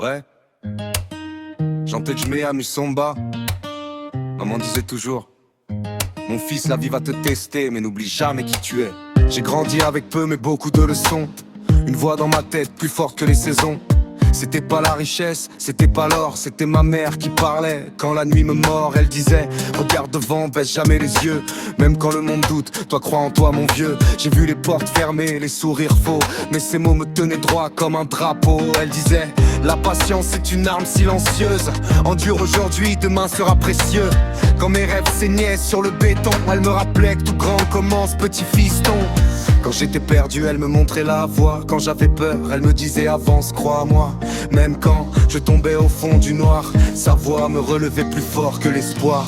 Ouais. Chantais Jméa Musomba. Maman disait toujours: mon fils, la vie va te tester, mais n'oublie jamais qui tu es. J'ai grandi avec peu mais beaucoup de leçons. Une voix dans ma tête plus forte que les saisons. C'était pas la richesse, c'était pas l'or, c'était ma mère qui parlait. Quand la nuit me mord, elle disait: regarde devant, baisse jamais les yeux. Même quand le monde doute, toi crois en toi mon vieux. J'ai vu les portes fermées, les sourires faux, mais ces mots me tenaient droit comme un drapeau. Elle disait: la patience est une arme silencieuse. Endure aujourd'hui, demain sera précieux. Quand mes rêves saignaient sur le béton, elle me rappelait que tout grand commence petit fiston. Quand j'étais perdu, elle me montrait la voie. Quand j'avais peur, elle me disait avance, crois-moi. Même quand je tombais au fond du noir, sa voix me relevait plus fort que l'espoir.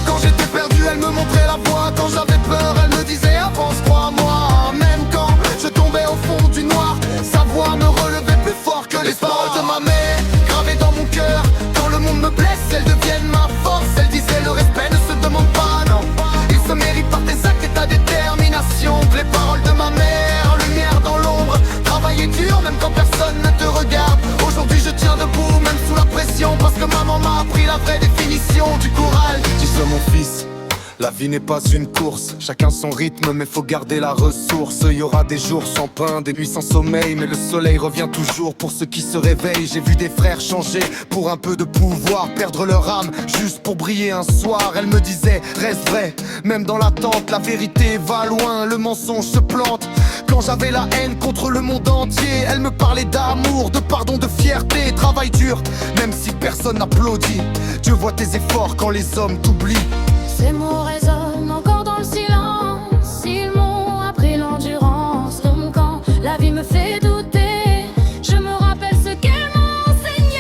Quand j'étais perdu, elle me montrait la voie. Quand j'avais peur, elle me disait avance, crois-moi. Même quand je tombais au fond du noir, sa voix me relevait plus fort que l'espoir. Les paroles de ma mère, gravées dans mon cœur. Quand le monde me blesse, elles deviennent ma force. Elle disait: le respect ne se demande pas, non. Il se mérite par tes actes et ta détermination. Les paroles de ma mère, lumière dans l'ombre. Travailler dur même quand personne ne te regarde. Aujourd'hui je tiens debout même sous la pression, parce que maman m'a appris la vraie définition du courage. Dis-le mon fils, la vie n'est pas une course. Chacun son rythme mais faut garder la ressource. Il y aura des jours sans pain, des nuits sans sommeil, mais le soleil revient toujours pour ceux qui se réveillent. J'ai vu des frères changer pour un peu de pouvoir, perdre leur âme juste pour briller un soir. Elle me disait: reste vrai, même dans l'attente. La vérité va loin, le mensonge se plante. Quand j'avais la haine contre le monde entier, elle me parlait d'amour, de pardon, de fierté. Travail dur, même si personne n'applaudit. Dieu voit tes efforts quand les hommes t'oublient. Ces mots résonnent encore dans le silence. Ils m'ont appris l'endurance. Donc quand la vie me fait douter, je me rappelle ce qu'elle m'enseignait.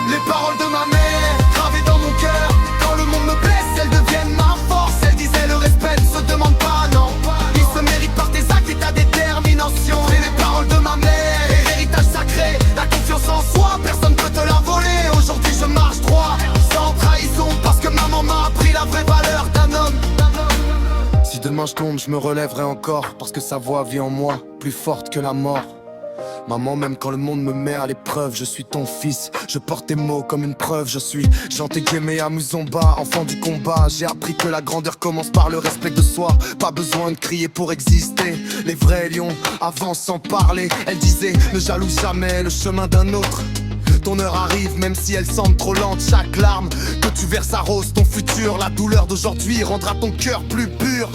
Les paroles de ma mère, gravées dans mon cœur. Quand le monde me blesse, elles deviennent ma force. Elle disait: le respect ne se demande pas, non. Il se mérite par tes actes et ta détermination. Et les paroles de ma mère, héritage sacré. La confiance en soi, personne peut te la voler. Aujourd'hui je marche droit, sans trahison, parce que maman m'a appris la vraie valeur d'un homme. Si demain je tombe, je me relèverai encore, parce que sa voix vit en moi, plus forte que la mort. Maman, même quand le monde me met à l'épreuve, je suis ton fils, je porte tes mots comme une preuve. Je suis Chanté Jméa Musomba, enfant du combat. J'ai appris que la grandeur commence par le respect de soi. Pas besoin de crier pour exister. Les vrais lions avancent sans parler. Elle disait: ne jalouse jamais le chemin d'un autre. Ton heure arrive même si elle semble trop lente. Chaque larme que tu verses arrose ton futur. La douleur d'aujourd'hui rendra ton cœur plus pur.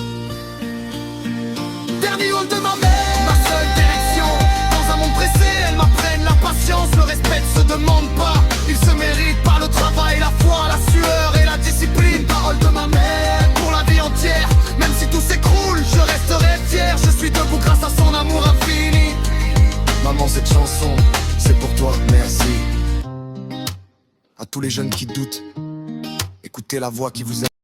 Dernier hall de ma mère, ma seule direction. Dans un monde pressé, elle m'apprenne la patience. Le respect ne se demande pas, il se mérite par le travail, la foi, la sueur et la discipline. Parole de ma mère pour la vie entière. Même si tout s'écroule, je resterai fier. Je suis debout grâce à son amour infini. Maman, cette chanson, c'est pour toi, merci. À tous les jeunes qui doutent, écoutez la voix qui vous aime.